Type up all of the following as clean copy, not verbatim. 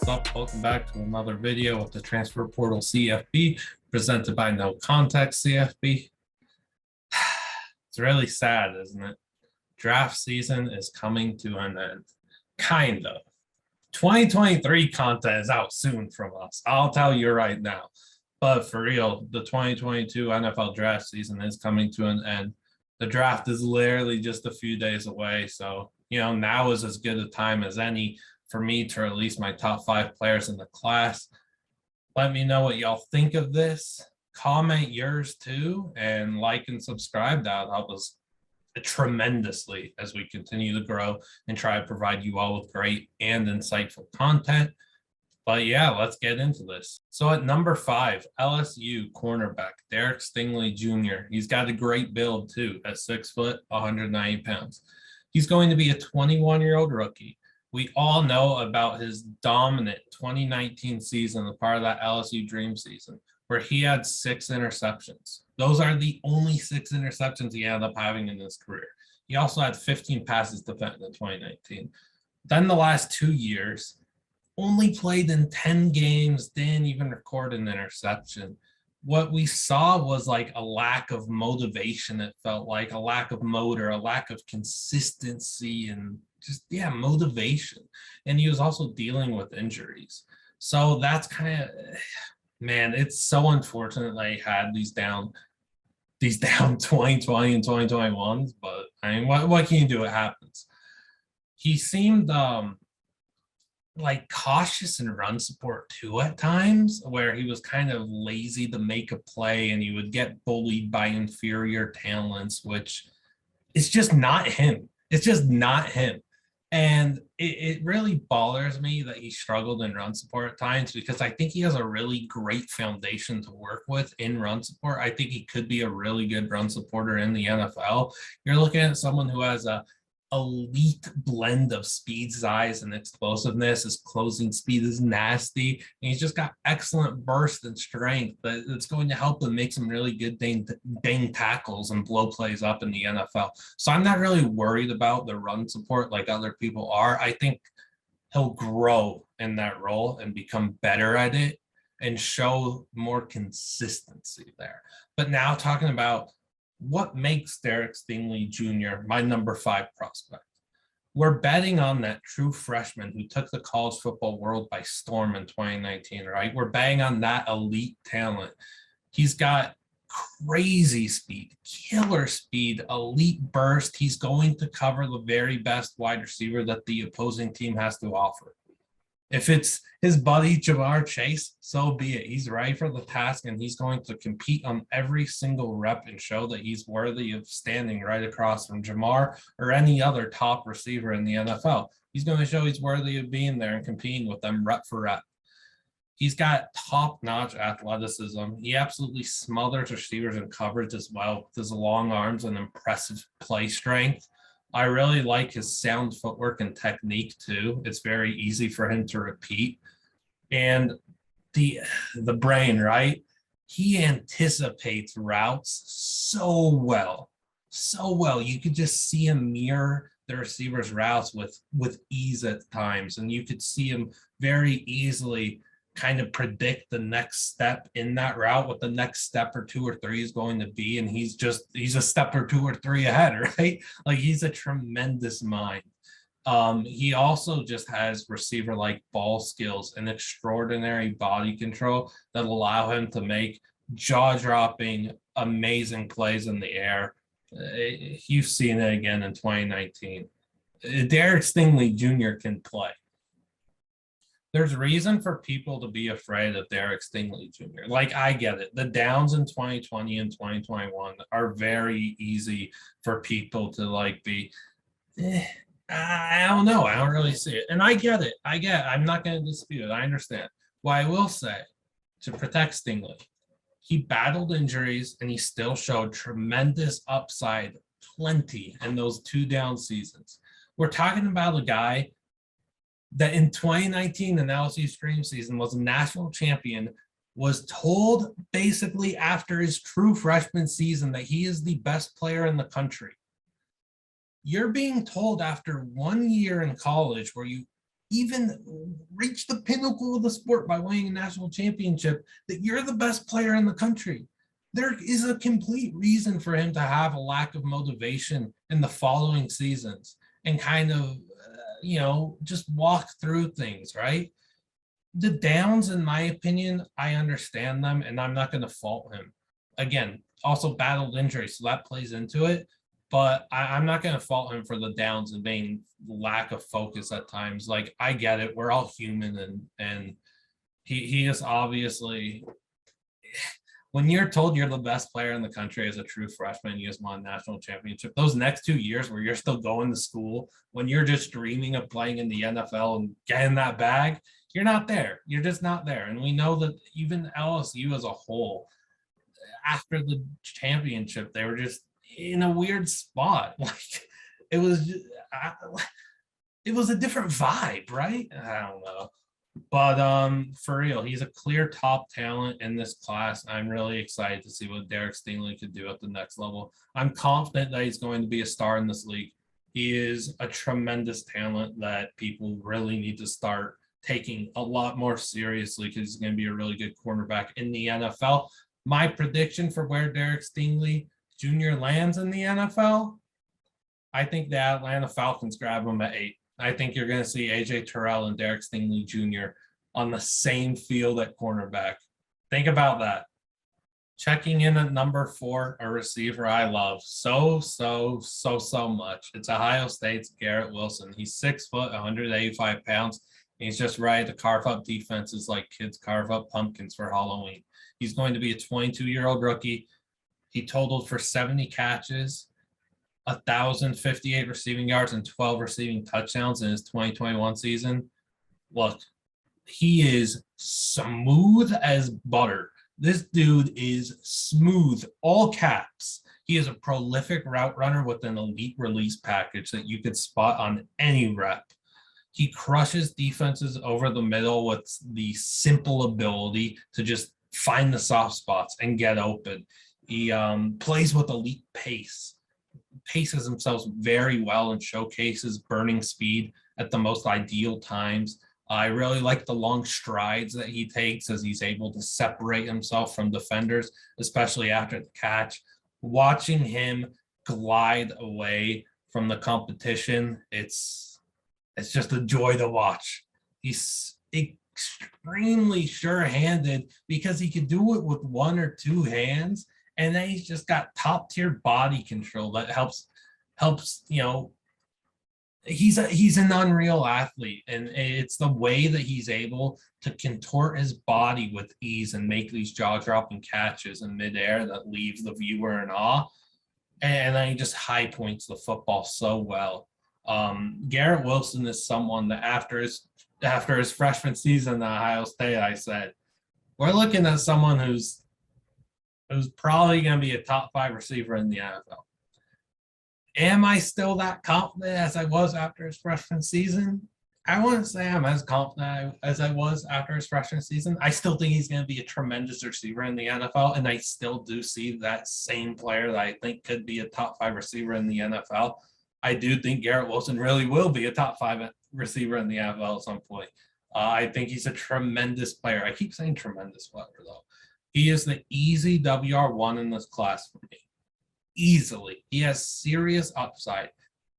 What's up? Welcome back to another video with the Transfer Portal CFB presented by NoContextCFB. It's really sad, isn't it? Draft season is coming to an end. Kind of. 2023 content is out soon from us. I'll tell you right now. But for real, the 2022 NFL draft season is coming to an end. The draft is literally just a few days away. So, now is as good a time as any for me to release my top 5 players in the class. Let me know what y'all think of this. Comment yours too, and like and subscribe. That would help us tremendously as we continue to grow and try to provide you all with great and insightful content. But yeah, let's get into this. So at number 5, LSU cornerback Derek Stingley Jr. He's got a great build too at 6 foot, 190 pounds. He's going to be a 21-year-old rookie. We all know about his dominant 2019 season, a part of that LSU dream season, where he had 6 interceptions. Those are the only 6 interceptions he ended up having in his career. He also had 15 passes defended in 2019. Then the last 2 years, only played in 10 games, didn't even record an interception. What we saw was like a lack of motivation. It felt like a lack of motor, a lack of consistency, and just, motivation. And he was also dealing with injuries. So that's kind of, man, it's so unfortunate that he had these down 2020 and 2021s. But I mean, what can you do? It happens. He seemed like cautious in run support too at times, where he was kind of lazy to make a play and he would get bullied by inferior talents, which is just not him. It's just not him. And it really bothers me that he struggled in run support at times, because I think he has a really great foundation to work with in run support. I think he could be a really good run supporter in the NFL. You're looking at someone who has a elite blend of speed, size, and explosiveness. His closing speed is nasty, and he's just got excellent burst and strength that's going to help him make some really good dang tackles and blow plays up in the NFL. So I'm not really worried about the run support like other people are. I think he'll grow in that role and become better at it and show more consistency there. But now talking about what makes Derek Stingley Jr. my number 5 prospect. We're betting on that true freshman who took the college football world by storm in 2019, right? We're betting on that elite talent. He's got crazy speed, killer speed, elite burst. He's going to cover the very best wide receiver that the opposing team has to offer. If it's his buddy Jamar Chase, so be it. He's ready for the task, and he's going to compete on every single rep and show that he's worthy of standing right across from Jamar or any other top receiver in the NFL. He's going to show he's worthy of being there and competing with them rep for rep. He's got top-notch athleticism. He absolutely smothers receivers in coverage as well with his long arms and impressive play strength. I really like his sound footwork and technique too. It's very easy for him to repeat. And the brain, right? He anticipates routes so well. So well. You could just see him mirror the receiver's routes with ease at times. And you could see him very easily kind of predict the next step in that route, what the next step or 2 or 3 is going to be. And he's a step or 2 or 3 ahead, right? Like, he's a tremendous mind. He also just has receiver-like ball skills and extraordinary body control that allow him to make jaw-dropping, amazing plays in the air. You've seen it again in 2019. Derek Stingley Jr. can play. There's reason for people to be afraid of Derek Stingley Jr. Like, I get it. The downs in 2020 and 2021 are very easy for people to be, I don't know. I don't really see it. And I get it. I'm not going to dispute it. I understand. What I will say, to protect Stingley, he battled injuries and he still showed tremendous upside, plenty, in those 2 down seasons. We're talking about a guy that in 2019, in LSU's dream season, was a national champion, was told basically after his true freshman season that he is the best player in the country. You're being told after 1 year in college where you even reach the pinnacle of the sport by winning a national championship, that you're the best player in the country. There is a complete reason for him to have a lack of motivation in the following seasons and kind of, just walk through things, right? The downs, in my opinion, I understand them, and I'm not going to fault him. Again, also battled injury, so that plays into it. But I'm not going to fault him for the downs and being lack of focus at times. Like, I get it. We're all human, and he is obviously, when you're told you're the best player in the country as a true freshman, you just won a national championship. Those next 2 years where you're still going to school, when you're just dreaming of playing in the NFL and getting that bag, you're not there. You're just not there. And we know that even LSU as a whole, after the championship, they were just in a weird spot. Like, it was a different vibe, right? I don't know. But for real, he's a clear top talent in this class. I'm really excited to see what Derek Stingley could do at the next level. I'm confident that he's going to be a star in this league. He is a tremendous talent that people really need to start taking a lot more seriously, because he's going to be a really good cornerback in the NFL. My prediction for where Derek Stingley Jr. lands in the NFL, I think the Atlanta Falcons grab him at 8. I think you're going to see AJ Terrell and Derek Stingley Jr. on the same field at cornerback. Think about that. Checking in at number 4, a receiver I love so much. It's Ohio State's Garrett Wilson. He's 6 foot, 185 pounds. He's just ready to carve up defenses like kids carve up pumpkins for Halloween. He's going to be a 22-year-old rookie. He totaled for 70 catches, 1,058 receiving yards, and 12 receiving touchdowns in his 2021 season. Look, he is smooth as butter. This dude is smooth, all caps. He is a prolific route runner with an elite release package that you could spot on any rep. He crushes defenses over the middle with the simple ability to just find the soft spots and get open. He plays with elite pace, paces himself very well, and showcases burning speed at the most ideal times. I really like the long strides that he takes as he's able to separate himself from defenders, especially after the catch. Watching him glide away from the competition, it's just a joy to watch. He's extremely sure-handed because he can do it with 1 or 2 hands, and then he's just got top-tier body control that helps. He's an unreal athlete, and it's the way that he's able to contort his body with ease and make these jaw-dropping catches in midair that leaves the viewer in awe. And then he just high points the football so well. Garrett Wilson is someone that after his freshman season at Ohio State, I said, we're looking at someone who's probably going to be a top 5 receiver in the NFL. Am I still that confident as I was after his freshman season? I wouldn't say I'm as confident as I was after his freshman season. I still think he's going to be a tremendous receiver in the NFL, and I still do see that same player that I think could be a top 5 receiver in the NFL. I do think Garrett Wilson really will be a top 5 receiver in the NFL at some point. I think he's a tremendous player. I keep saying tremendous player, though. He is the easy WR1 in this class for me. Easily. He has serious upside.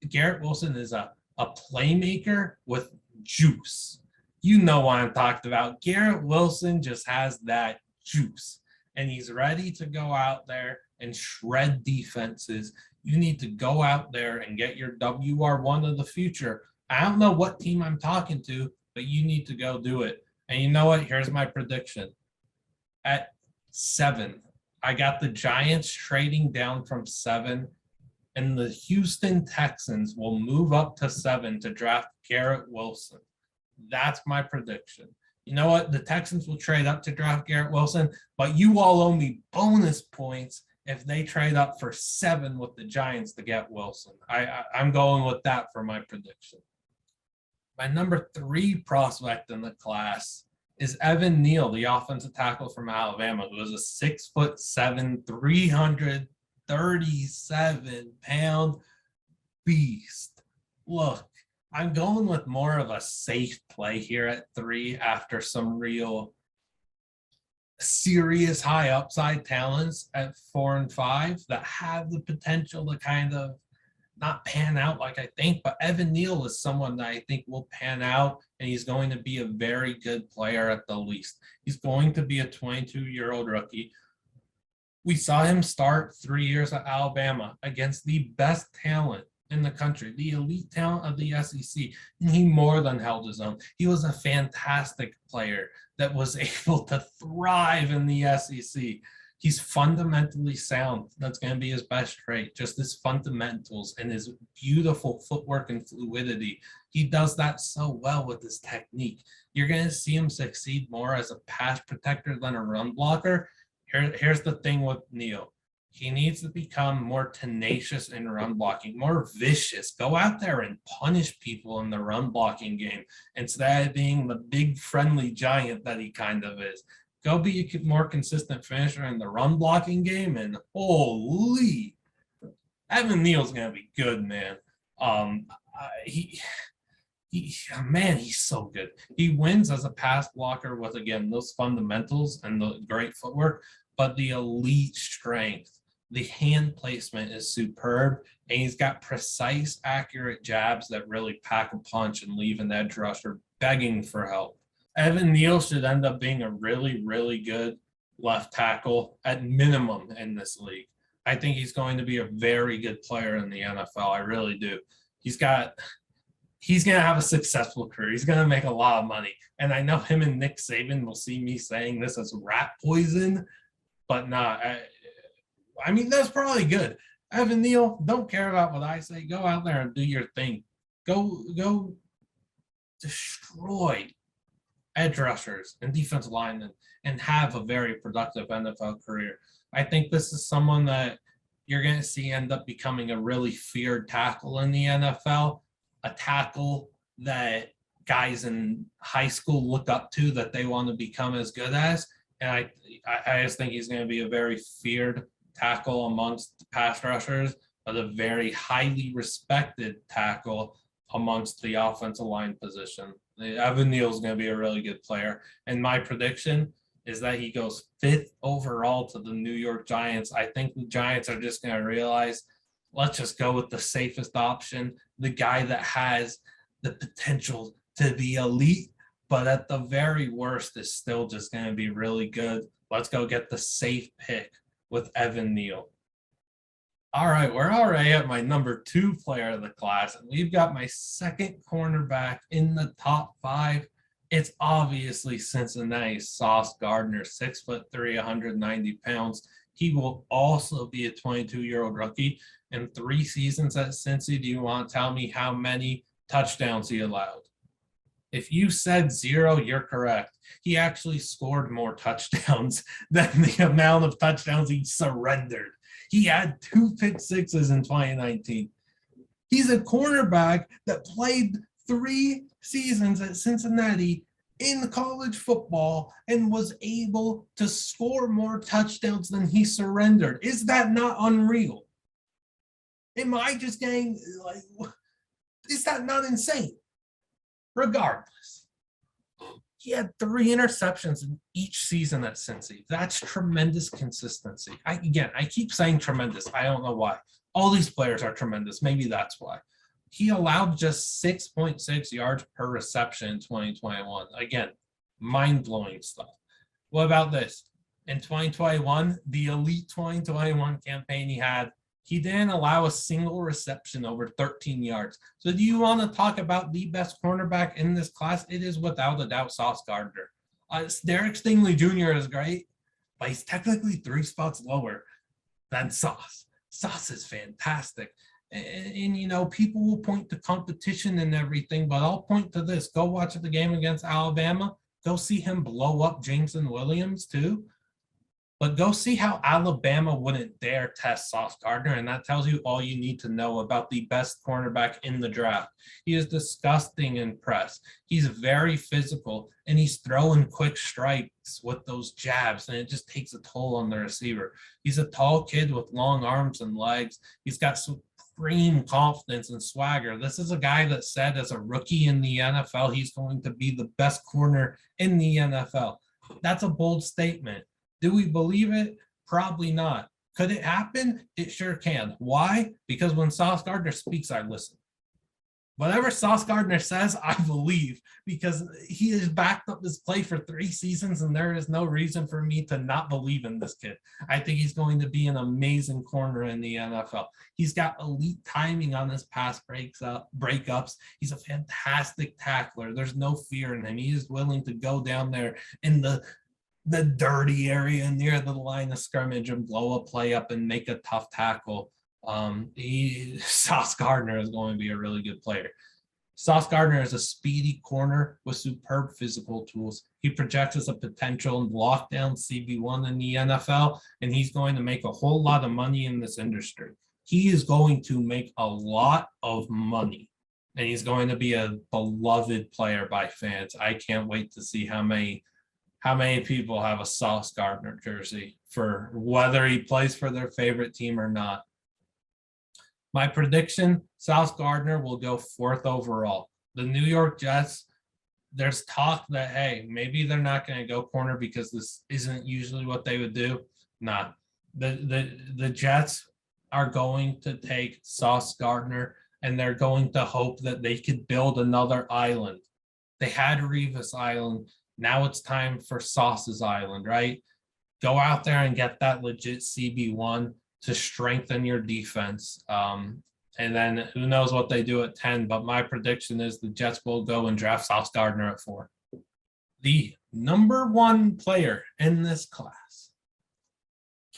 Garrett Wilson is a playmaker with juice. You know what I'm talking about. Garrett Wilson just has that juice, and he's ready to go out there and shred defenses. You need to go out there and get your WR1 of the future. I don't know what team I'm talking to, but you need to go do it. And you know what? Here's my prediction. At 7, I got the Giants trading down from 7, and the Houston Texans will move up to 7 to draft Garrett Wilson. That's my prediction. You know what? The Texans will trade up to draft Garrett Wilson, but you all owe me bonus points if they trade up for 7 with the Giants to get Wilson. I'm going with that for my prediction. My number 3 prospect in the class is Evan Neal, the offensive tackle from Alabama, who is a 6'7", 337-pound beast. Look, I'm going with more of a safe play here at 3 after some real serious high upside talents at 4 and 5 that have the potential to kind of not pan out like I think, but Evan Neal is someone that I think will pan out, and he's going to be a very good player at the least. He's going to be a 22-year-old rookie. We saw him start 3 years at Alabama against the best talent in the country, the elite talent of the SEC, and he more than held his own. He was a fantastic player that was able to thrive in the SEC. He's fundamentally sound. That's going to be his best trait, just his fundamentals and his beautiful footwork and fluidity. He does that so well with his technique. You're going to see him succeed more as a pass protector than a run blocker. Here's the thing with Neal. He needs to become more tenacious in run blocking, more vicious. Go out there and punish people in the run blocking game instead of being the big friendly giant that he kind of is. Go be a more consistent finisher in the run blocking game, and holy, Evan Neal's gonna be good, man. Man, he's so good. He wins as a pass blocker with, again, those fundamentals and the great footwork, but the elite strength, the hand placement is superb, and he's got precise, accurate jabs that really pack a punch and leave an edge rusher begging for help. Evan Neal should end up being a really, really good left tackle at minimum in this league. I think he's going to be a very good player in the NFL. I really do. He's going to have a successful career. He's going to make a lot of money. And I know him and Nick Saban will see me saying this as rat poison, but nah, I mean, that's probably good. Evan Neal, don't care about what I say. Go out there and do your thing. Go destroy edge rushers and defensive linemen and have a very productive NFL career. I think this is someone that you're going to see end up becoming a really feared tackle in the NFL, a tackle that guys in high school look up to, that they want to become as good as. And I just think he's going to be a very feared tackle amongst pass rushers, but a very highly respected tackle amongst the offensive line position. Evan Neal is going to be a really good player. And my prediction is that he goes 5th overall to the New York Giants. I think the Giants are just going to realize, let's just go with the safest option, the guy that has the potential to be elite, but at the very worst is still just going to be really good. Let's go get the safe pick with Evan Neal. All right, we're already at my number 2 player of the class, and we've got my second cornerback in the top 5. It's obviously Cincinnati's Sauce Gardner, 6'3", 190 pounds. He will also be a 22-year-old rookie. In 3 seasons at Cincy, do you want to tell me how many touchdowns he allowed? If you said 0, you're correct. He actually scored more touchdowns than the amount of touchdowns he surrendered. He had 2 pick sixes in 2019. He's a cornerback that played 3 seasons at Cincinnati in college football and was able to score more touchdowns than he surrendered. Is that not unreal? Am I just getting, like, is that not insane? Regardless, he had 3 interceptions in each season at Cincy. That's tremendous consistency. I keep saying tremendous. I don't know why. All these players are tremendous. Maybe that's why. He allowed just 6.6 yards per reception in 2021. Again, mind-blowing stuff. What about this? In 2021, the elite 2021 campaign he didn't allow a single reception over 13 yards. So do you want to talk about the best cornerback in this class? It is without a doubt Sauce Gardner. Derek Stingley Jr. is great, but he's technically 3 spots lower than Sauce. Sauce is fantastic. And you know, people will point to competition and everything, but I'll point to this. Go watch the game against Alabama. Go see him blow up Jameson Williams too. But go see how Alabama wouldn't dare test Sauce Gardner, and that tells you all you need to know about the best cornerback in the draft. He is disgusting in press. He's very physical, and he's throwing quick strikes with those jabs, and it just takes a toll on the receiver. He's a tall kid with long arms and legs. He's got some scream confidence and swagger. This is a guy that said as a rookie in the NFL, he's going to be the best corner in the NFL. That's a bold statement. Do we believe it? Probably not. Could it happen? It sure can. Why? Because when Sauce Gardner speaks, I listen. Whatever Sauce Gardner says, I believe, because he has backed up his play for 3 seasons, and there is no reason for me to not believe in this kid. I think he's going to be an amazing corner in the NFL. He's got elite timing on his pass breakups. He's a fantastic tackler. There's no fear in him. He is willing to go down there in the dirty area near the line of scrimmage and blow a play up and make a tough tackle. Sauce Gardner is going to be a really good player. Sauce Gardner is a speedy corner with superb physical tools. He projects as a potential lockdown CB1 in the NFL, and he's going to make a whole lot of money in this industry. He is going to make a lot of money, and he's going to be a beloved player by fans. I can't wait to see how many people have a Sauce Gardner jersey, for whether he plays for their favorite team or not. My prediction, Sauce Gardner will go 4th overall. The New York Jets, there's talk that, hey, maybe they're not going to go corner because this isn't usually what they would do. Nah, the Jets are going to take Sauce Gardner, and they're going to hope that they could build another island. They had Revis Island. Now it's time for Sauce's Island, right? Go out there and get that legit CB1 to strengthen your defense. And then who knows what they do at 10, but my prediction is the Jets will go and draft Sauce Gardner at 4. The number 1 player in this class,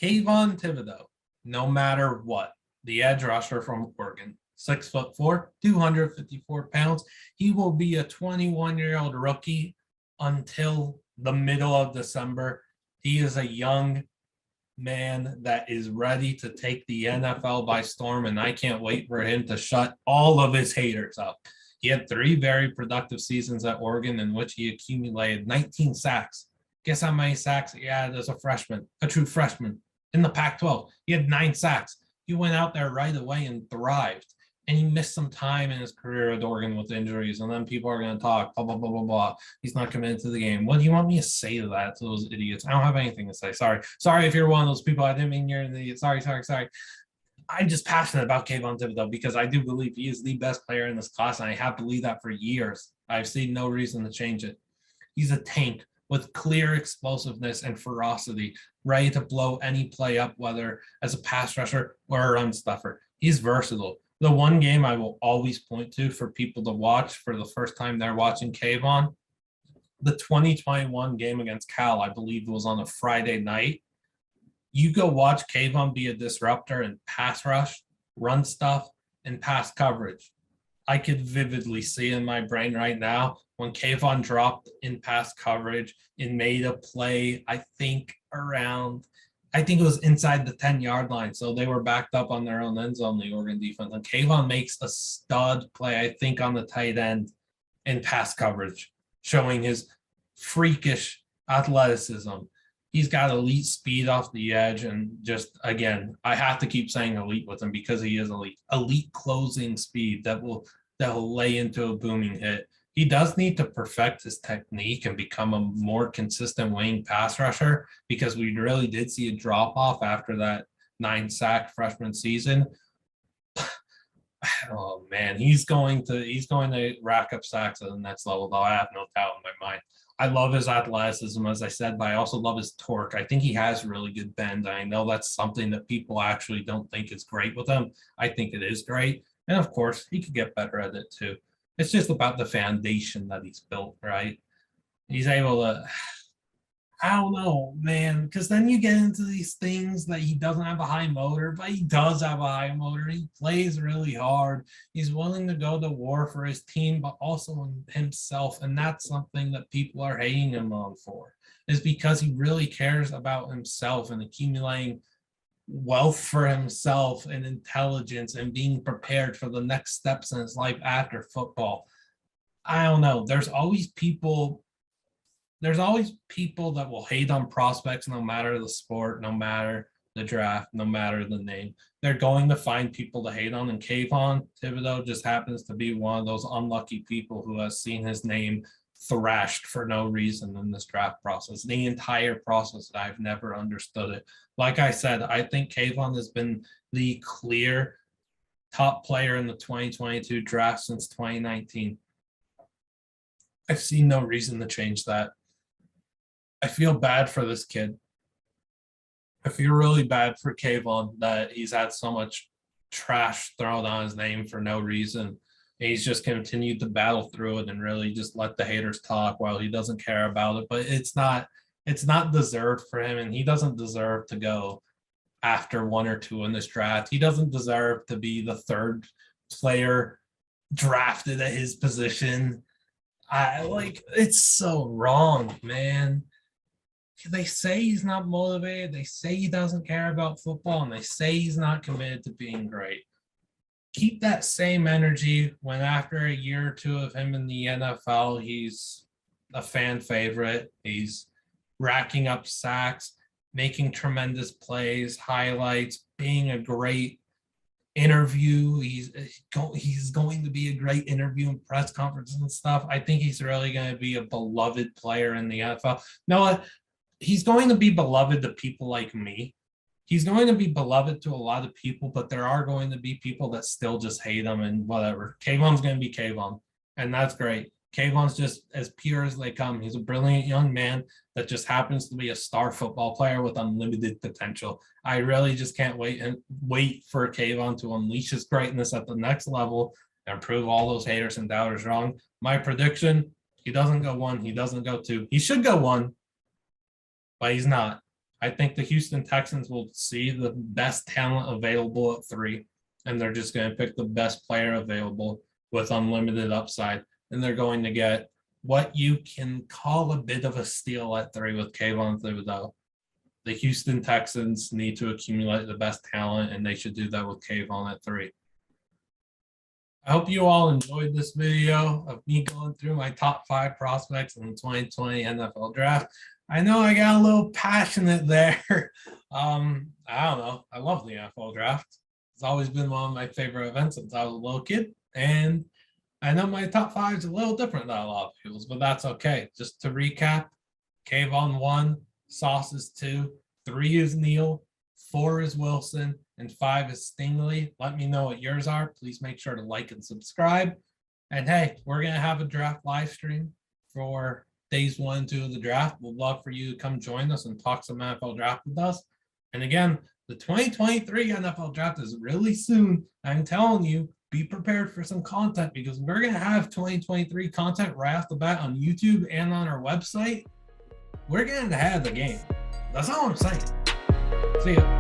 Kayvon Thibodeaux, no matter what, the edge rusher from Oregon, 6'4", 254 pounds. He will be a 21-year-old rookie until the middle of December. He is a young man that is ready to take the NFL by storm, and I can't wait for him to shut all of his haters up. He had 3 very productive seasons at Oregon in which he accumulated 19 sacks. Guess how many sacks he had as a freshman, a true freshman in the Pac-12? He had 9 sacks. He went out there right away and thrived. And he missed some time in his career at Oregon with injuries, and then people are going to talk, blah, blah, blah, blah, blah. He's not committed to the game. What do you want me to say to that, to those idiots? I don't have anything to say. Sorry if you're one of those people. I didn't mean you're an idiot. Sorry. I'm just passionate about Kayvon Thibodeaux because I do believe he is the best player in this class, and I have believed that for years. I've seen no reason to change it. He's a tank with clear explosiveness and ferocity, ready to blow any play up, whether as a pass rusher or a run stuffer. He's versatile. The one game I will always point to for people to watch for the first time they're watching Kayvon, the 2021 game against Cal, I believe it was on a Friday night. You go watch Kayvon be a disruptor in pass rush, run stuff, and pass coverage. I could vividly see in my brain right now when Kayvon dropped in pass coverage and made a play, I think it was inside the 10-yard line. So they were backed up on their own end zone, the Oregon defense. And Kayvon makes a stud play, I think, on the tight end in pass coverage, showing his freakish athleticism. He's got elite speed off the edge. And just, again, I have to keep saying elite with him because he is elite. Elite closing speed that will lay into a booming hit. He does need to perfect his technique and become a more consistent wing pass rusher because we really did see a drop off after that 9-sack freshman season. Oh man, he's going to rack up sacks at the next level, though. I have no doubt in my mind. I love his athleticism, as I said, but I also love his torque. I think he has really good bend. I know that's something that people actually don't think is great with him. I think it is great. And of course, he could get better at it too. It's just about the foundation that he's built, right? He's able to, I don't know, man, because then you get into these things that he doesn't have a high motor, but he does have a high motor. He plays really hard. He's willing to go to war for his team, but also himself. And that's something that people are hating him on for, is because he really cares about himself and accumulating wealth for himself and intelligence and being prepared for the next steps in his life after football. I don't know. There's always people that will hate on prospects no matter the sport, no matter the draft, no matter the name. They're going to find people to hate on, and Kayvon Thibodeaux just happens to be one of those unlucky people who has seen his name thrashed for no reason in this draft process. The entire process, I've never understood it. Like I said, I think Kayvon has been the clear top player in the 2022 draft since 2019. I've seen no reason to change that. I feel bad for this kid. I feel really bad for Kayvon that he's had so much trash thrown on his name for no reason. And he's just continued to battle through it and really just let the haters talk while he doesn't care about it. But it's not deserved for him, and he doesn't deserve to go after 1 or 2 in this draft. He doesn't deserve to be the 3rd player drafted at his position. It's so wrong, man. They say he's not motivated. They say he doesn't care about football, and they say he's not committed to being great. Keep that same energy when after a year or 2 of him in the NFL, he's a fan favorite. He's racking up sacks, making tremendous plays, highlights, being a great interview. He's going to be a great interview and press conferences and stuff. I think he's really going to be a beloved player in the NFL. No, he's going to be beloved to people like me. He's going to be beloved to a lot of people, but there are going to be people that still just hate him and whatever. Kayvon's going to be Kayvon, and that's great. Kayvon's just as pure as they come. He's a brilliant young man that just happens to be a star football player with unlimited potential. I really just can't wait for Kayvon to unleash his greatness at the next level and prove all those haters and doubters wrong. My prediction, he doesn't go 1, he doesn't go 2. He should go 1, but he's not. I think the Houston Texans will see the best talent available at 3, and they're just going to pick the best player available with unlimited upside. And they're going to get what you can call a bit of a steal at 3 with Kayvon Thibodeaux. The Houston Texans need to accumulate the best talent, and they should do that with Kayvon at 3. I hope you all enjoyed this video of me going through my top 5 prospects in the 2020 NFL Draft. I know I got a little passionate there. I don't know. I love the NFL Draft. It's always been one of my favorite events since I was a little kid. And I know my top 5 is a little different than a lot of people's, but that's okay. Just to recap, Kayvon 1, Sauce is 2, 3 is Neal, 4 is Wilson, and 5 is Stingley. Let me know what yours are. Please make sure to like and subscribe. And hey, we're going to have a draft live stream for days 1 and 2 of the draft. We'd love for you to come join us and talk some NFL draft with us. And again, the 2023 NFL draft is really soon. I'm telling you, be prepared for some content because we're going to have 2023 content right off the bat on YouTube and on our website. We're going to have the game. That's all I'm saying. See ya.